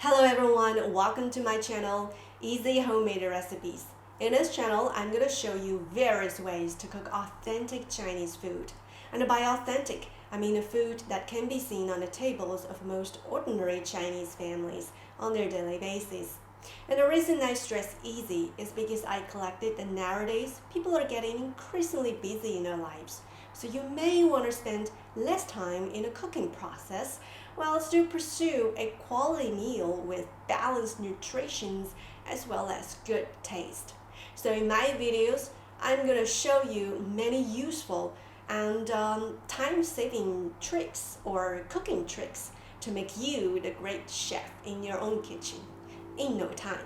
Hello everyone, welcome to my channel, Easy Homemade Recipes. In this channel, I'm going to show you various ways to cook authentic Chinese food. And by authentic, I mean a food that can be seen on the tables of most ordinary Chinese families on their daily basis. And the reason I stress easy is because I collected that nowadays people are getting increasingly busy in their lives. So you may want to spend less time in the cooking process while still pursue a quality meal with balanced nutrition as well as good taste. So in my videos, I'm going to show you many useful and time-saving tricks or cooking tricks to make you the great chef in your own kitchen in no time.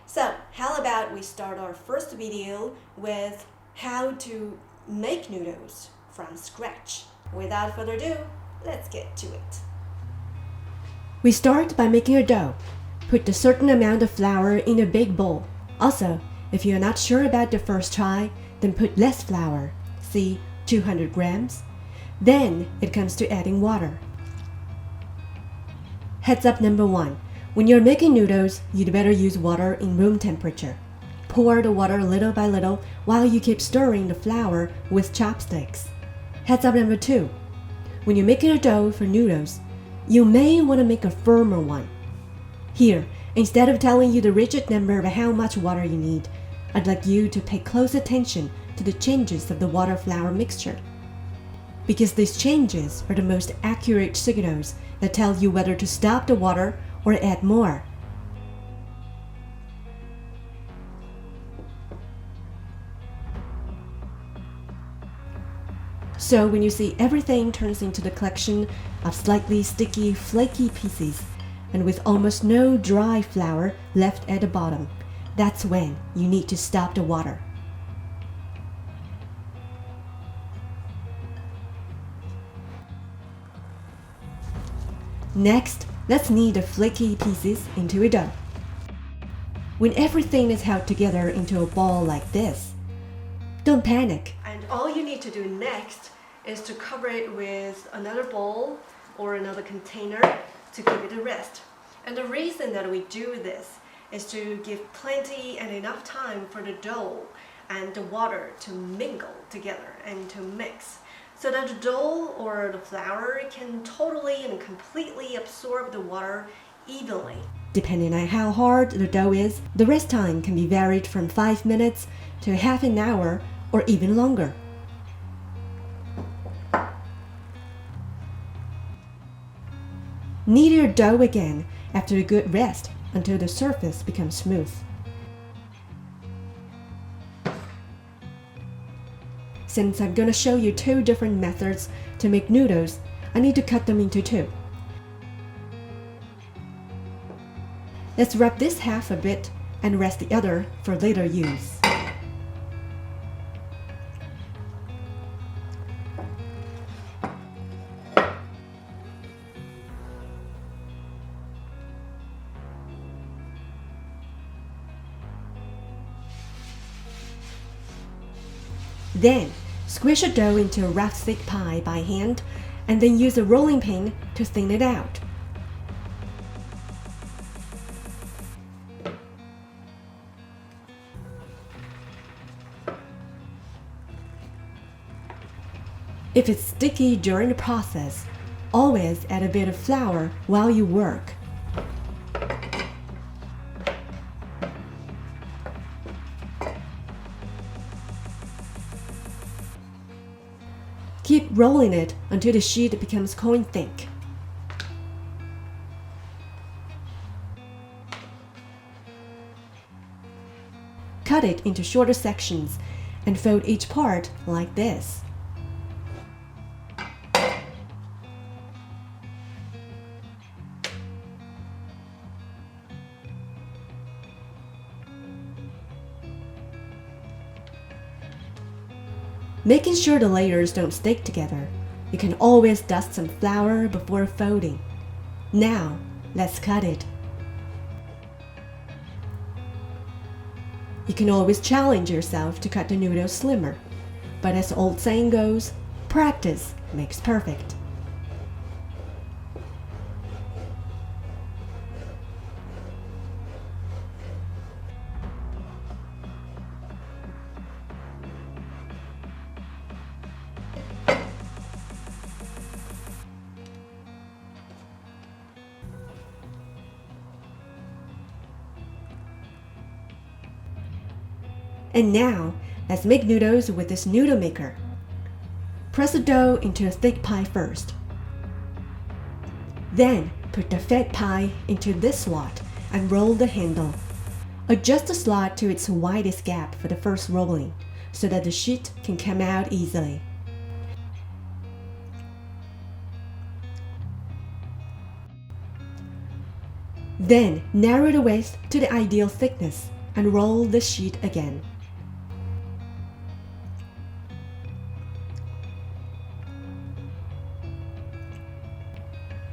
So how about we start our first video with how to make noodles from scratch. Without further ado, let's get to it. We start by making a dough. Put a certain amount of flour in a big bowl. Also, if you're not sure about the first try, then put less flour, see 200 grams. Then it comes to adding water. Heads up number 1. When you're making noodles, you'd better use water in room temperature. Pour the water little by little while you keep stirring the flour with chopsticks. Heads up number 2. When you're making a dough for noodles, you may want to make a firmer one. Here, instead of telling you the rigid number of how much water you need, I'd like you to pay close attention to the changes of the water-flour mixture. Because these changes are the most accurate signals that tell you whether to stop the water or add more. So when you see everything turns into the collection of slightly sticky, flaky pieces, and with almost no dry flour left at the bottom, that's when you need to stop the water. Next, let's knead the flaky pieces into a dough. When everything is held together into a ball like this, don't panic. And all you need to do next is to cover it with another bowl or another container to give it a rest. And the reason that we do this is to give plenty and enough time for the dough and the water to mingle together and to mix, so that the dough or the flour can totally and completely absorb the water evenly. Depending on how hard the dough is, the rest time can be varied from 5 minutes to half an hour or even longer. Knead your dough again after a good rest until the surface becomes smooth. Since I'm going to show you 2 different methods to make noodles, I need to cut them into 2. Let's wrap this half a bit and rest the other for later use. Then, squish the dough into a rough thick pie by hand, and then use a rolling pin to thin it out. If it's sticky during the process, always add a bit of flour while you work. Keep rolling it until the sheet becomes coin thick. Cut it into shorter sections and fold each part like this. Making sure the layers don't stick together, you can always dust some flour before folding. Now, let's cut it. You can always challenge yourself to cut the noodles slimmer, but as the old saying goes, practice makes perfect. And now, let's make noodles with this noodle maker. Press the dough into a thick pie first. Then, put the fat pie into this slot and roll the handle. Adjust the slot to its widest gap for the first rolling, so that the sheet can come out easily. Then, narrow the width to the ideal thickness and roll the sheet again.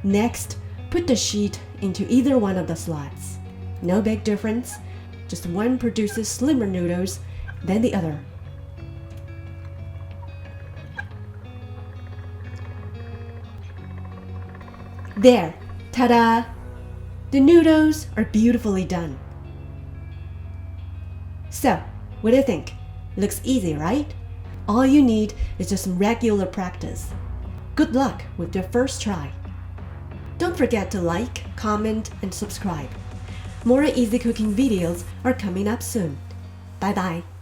Next, put the sheet into either one of the slots. No big difference, just one produces slimmer noodles than the other. There, ta-da! The noodles are beautifully done. So, what do you think? Looks easy, right? All you need is just some regular practice. Good luck with your first try. Don't forget to like, comment, and subscribe. More easy cooking videos are coming up soon. Bye bye.